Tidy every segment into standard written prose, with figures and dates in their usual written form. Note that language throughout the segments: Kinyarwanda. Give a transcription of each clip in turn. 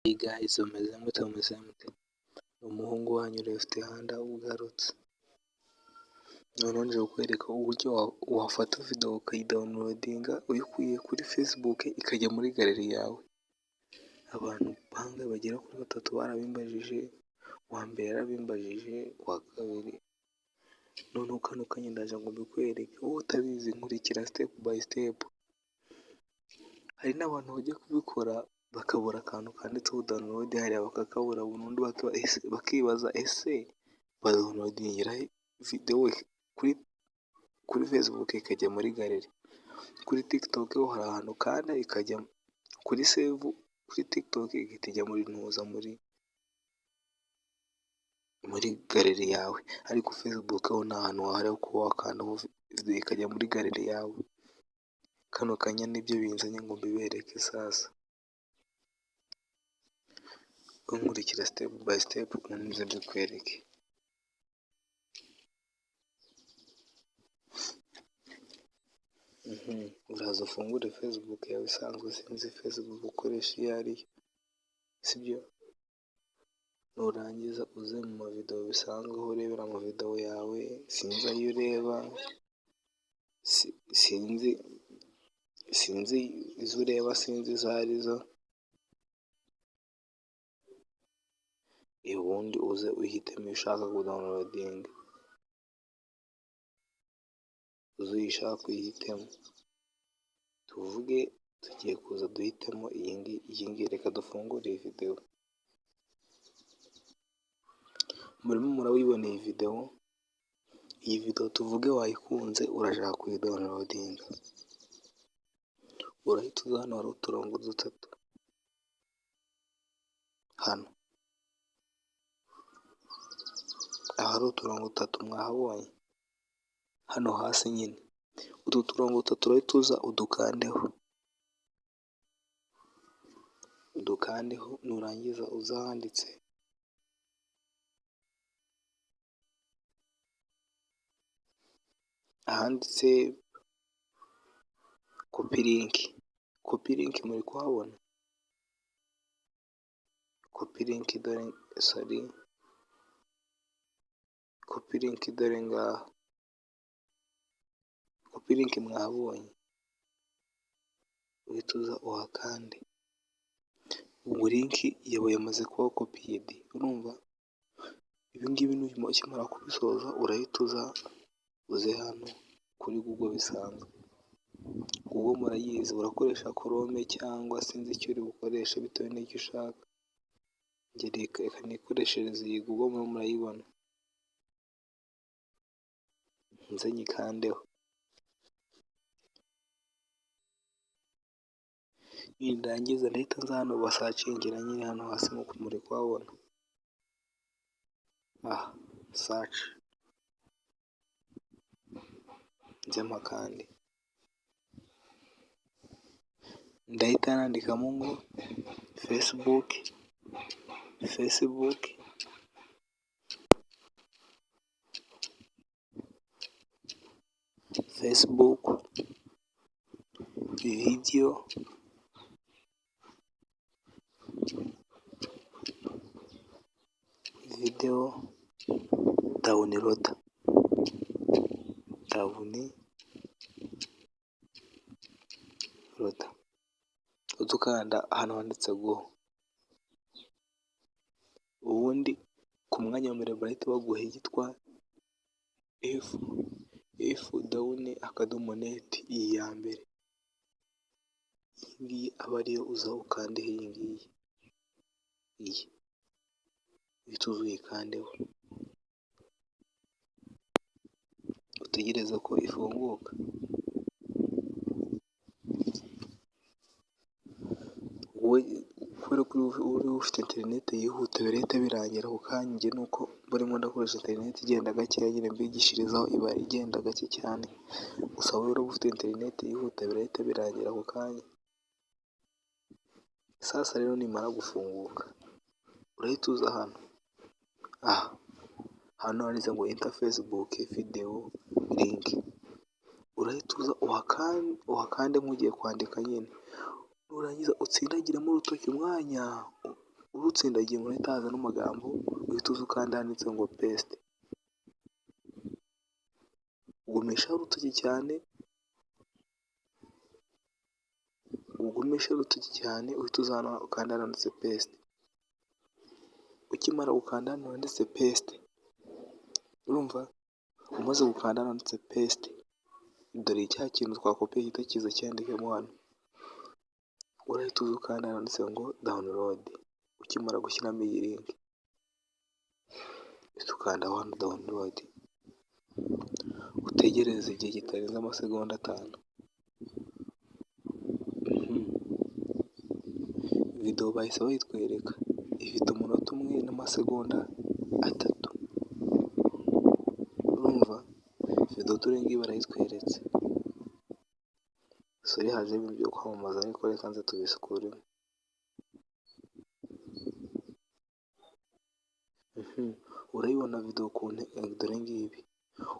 Hey guys, mumeze mute? Umuhungu wanyu Left Hand ugarutse. Noneho nje kukwereka uburyo wafata video ukayidawunilodinga uyikuye kuri Facebook ikajya muri galeri yawe. Abantu bangahe bagera kuri 3 barabimbajije, uwa mbere yarabimbajije, uwa kabiri. Noneho kano kanya ndaje ngo mbikwereke, wowe utabizi nkurikira step by step. Hari n'abantu bajya kubikora bakabura akantu kanditseho download hariya bakakabura burundu, bakibaza ese badownloadingira video kuri Facebook ikajya muri galeri, kuri TikTok ho hari ahantu kandi ikajya kuri save, kuri TikTok igahita ijya muri ntuza muri galeri yawe, ariko Facebook ho nta hantu wahariho kuba wakandaho video ikajya muri galeri yawe. Kano kanya nibyo binzanye ngo mbibereke sasa. Nkurikira step by step nze mbikwereke. Uraza ufungure Facebook yawe isanzwe, sinzi Facebook ukoresha iyo ariyo, sibyo? Nurangiza uze mu mavideo bisanzwe aho urebera amavideo yawe, sinzi ayo ureba, sinzi izo ureba, sinzi izo arizo. Ubundi uze uhitemo ushaka kudownloadinga, uze uyishaka uyihitemo. Tuvuge tugiye kuza duhitemo iyi ngiyi, reka dufungure iyi video. Murimo murabibona iyi video. Iyi video tuvuge wayikunze, urashaka kuyidownloadinga. Urahita uza hano hari uturongo 3 hano. Ahari uturongo 3 mwahabonye hano hasi nyine. Utu turongo 3 urahita uza udukandeho, nurangiza uza ahanditse copy link muri kuhabona. Copy link dore ngaha. Copy link mwahabonye, uhita uza uhakande. Ubu link yaba yamaze kuba copied, urumva? Ibi ngibi ukimara kubisoza urahita uze hano kuri Google bisanzwe. Google murayizi, urakoresha Chrome cyangwa sinzi icyo uri bukoresha bitewe n'icyo ushaka. Reka nikoreshereze iyi Google, murayibona. Nze nyikandeho. Nindangiza ndahita nza hano basacingira nyine hano hasi nk'uko muri kuhabona. Search. Nzemo kandi. Ndahita nandikamo ngo Facebook video downloader. Udukanda hano handitse go. Ubundi ku mwanya wa mbere bahita baguha igitwa f-down.net. iyi ya mbere. Iyi ngiyi aba ariyo uza ukandeho, iyi ngiyi. Uhita uza uyikandeho. Utegereza ko ifunguka. Kubera ko uri ufite internet yihuta birahita birangira ako kanya. Njye nuko mbarimo ndakoresha internet igenda gakeya nyine mbigishirizaho iba igenda gake cyane. Gusa wowe uri ufite internet yihuta birahita birangira ako kanya. Sasa rero nimara gufunguka urahita uza hano. Hano handitse ngo enter Facebook video link. Urahita uza uhakande nk'ugiye kwandika nyine. Nurangiza utsindagiremo urutoki umwanya urutsindagiye muri taza n'amagambo uhita uza ukanda handitse ngo paste, ugumishaho urutoki cyane, uhita uza hano ukanda handitse paste. Ukimara gukanda hano handitse paste, urumva umaze gukanda hano handitse paste, dore cya kintu twakopiye gihita kiza cyandikemo hano, urahita uza ukanda hano handitse ngo download. Ukimara gushyiramo iyi link uhita ukanda hano download, utegereze igihe kitarenze amasegonda 5. Video bahise bayitwereka ifite umunota 1 n'amasegonda 3. Urumva video turengiye barayitweretse. Sorry haje ibintu byo kwamamaza ariko reka nze tubisukuremo. Urayibona video ukuntu dore ngibi,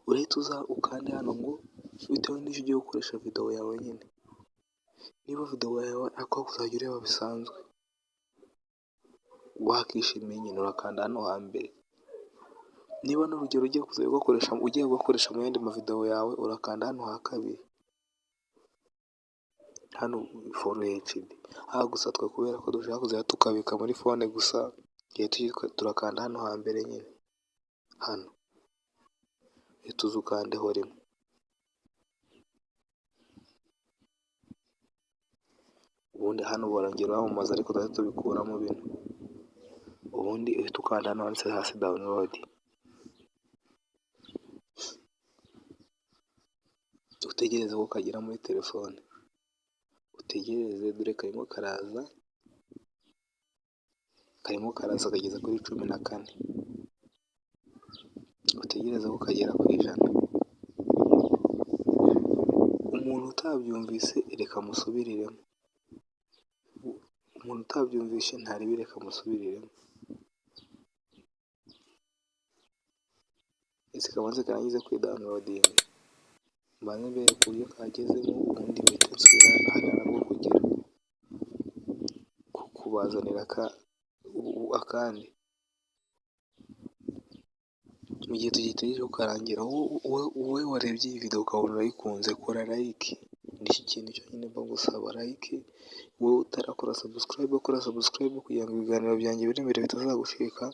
urahita uza ukande hano ngo bitewe n'icyo ugiye gukoresha video yawe nyine. Niba video yawe ariko kuzajya ureba bisanzwe wakishimiye nyine urakanda hano hambere. Niba n'urugero ugiye gukoresha mu yandi mavideo yawe urakanda hano ha kabiri, hano for HD. Gusa twe kubera ko dushaka kuzajya tukabika muri phone gusa turakanda hano hambere nyine, hano uhita uza ukandeho rimwe. Ubundi hano barongera bamamaza ariko tujya tubikuramo bino. Ubundi uhita ukanda hano handitse hasi download, utegereze ko kagera muri telefone, utegereze dore karimo karaza kageza kuri 14. Utegereze ko kagera ku 100. Umuntu utabyumvise reka musubiriremo, umuntu utabyumvishe ntaribi reka musubiriremo. Ese kabanze karangize kwidownloading, mbanze mbere ku buryo kagezemo, ubundi mpita nsubira hariya nabwo kugira kubazanira akandi. Mu gihe tugitegereje kukarangira, wowe warebye iyi video ukabona urayikunze, kora like. Nicyo kintu cyonyine mba gusaba, like. Wowe utarakora subscribe, kora subscribe kugira ngo ibiganiro byanjye biri imbere bitazagucika.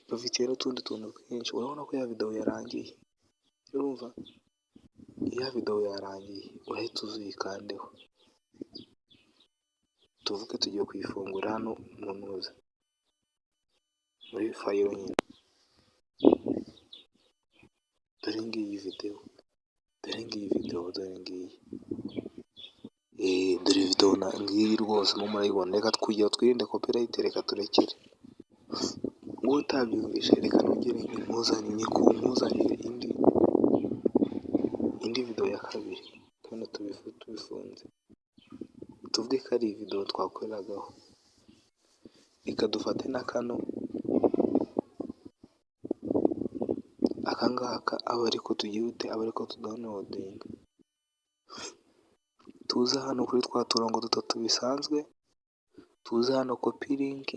Bafitiye n'utundi tuntu twinshi. Urabona ko ya video yarangiye, urumva ya video yarangiye, urahita uzikandeho. Tuvuge tugiye kuyifungura hano munuza muri file nyine. Dore ngiyi video, dore video ngiyi rwose murayibona. Reka twirinde copyright, reka turekere. Wowe utabyumvishe reka nongere nkuzanire indi video ya kabiri. Hano tubifunze, tuvuge ko ari video twakoreragaho. Reka dufate na kano, akangaka aba ariko tudownloading. Tuza hano kuri twa turongo 3 bisanzwe, tuza hano copy link,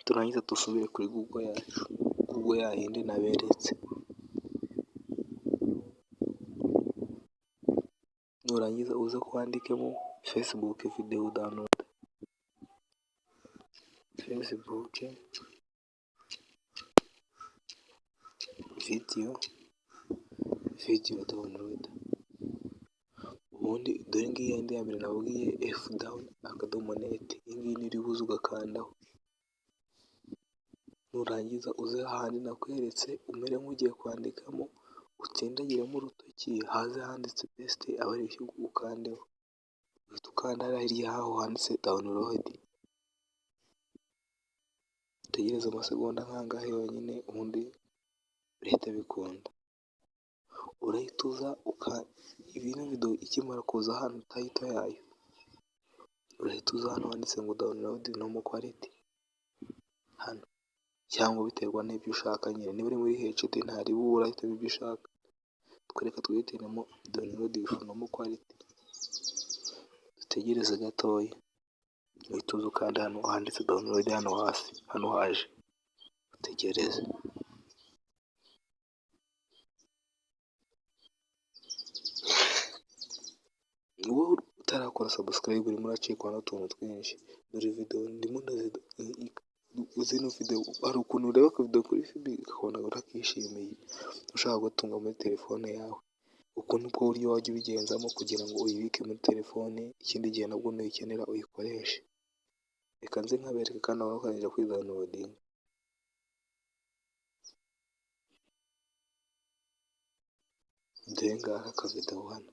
turangiza dusubire kuri Google yacu, Google yayindi naberetse. Nurangiza uze kwandikemo Facebook video download, Facebook video download. Ubundi dore ngiyi yandi ya mbere nabwiye fdown.net, iyi ngiyi iri buze ugakandaho. Nurangiza uze ahandi nakweretse, umere nk'ugiye kwandikamo, utsindagiremo urutoki, haze handitse paste aba ari cyo ukandeho. Uhita ukanda hirya haho handitse download, utegereze amasegonda nk'angahe yonyine, ubundi urahita bikunda. Urahita uza ibintu video ikimara kuza hano title yayo, urahita uza hano handitse ngo download normal quality hano, cyangwa biterwa n'ibyo ushaka nyine. Niba uri muri HD ntari bubura, urahita ibyo ushaka. Twereka twihitiremo download normal quality, dutegereze gatoya. uhita uza ukanda hano handitse download hano hasi, hano haje utegereze. Wowe utarakora subscribe urimo uracikwa n'utuntu twinshi, dore video ndimo zino video hari ukuntu ureba akavido kuri FB ukabona urakishimiye ushaka gutunga muri telefone yawe. Uku nibwo buryo wajya ubigenzamo kugira ngo uyibike muri telefone, ikindi gihe nabwo nuyikenera uyikoreshe. Reka nze nkabereke kandi nawe ukajya kuri downloading. Dore ngaka akavido hano,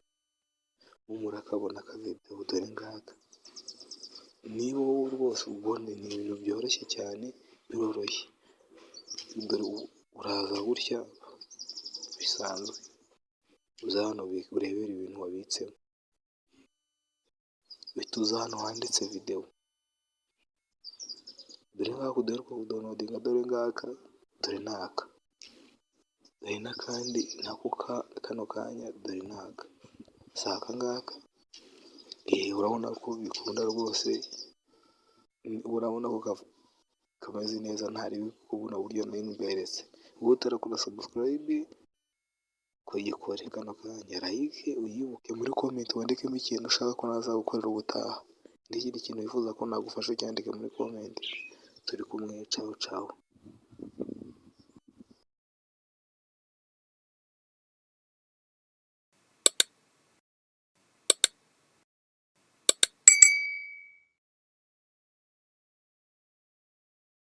murakabona akavido, dore ngaka. Niba wowe rwose ubone ni ibintu byoroshye cyane, biroroshye. Dore uraza gutya bisanzwe, uza hano urebera ibintu wabitsemo, uhita uza hano handitse video, dore ngaka udore ko downloading, dore ngaka, dore naka, dore n'akandi nako kano kanya, dore naka, si aka ngaka. Urabona ko bikunda rwose, urabona ko kameze neza, ntari kubona uburyo nari mberetse. Wowe utarakora subscribe kuyikore kano kanya, like uyibuke, muri comment wandikemo ikintu ushaka ko nazagukorera ubutaha, n'ikindi kintu wifuza ko nagufasha cyandike muri comment. Turi kumwe, ciao ciao.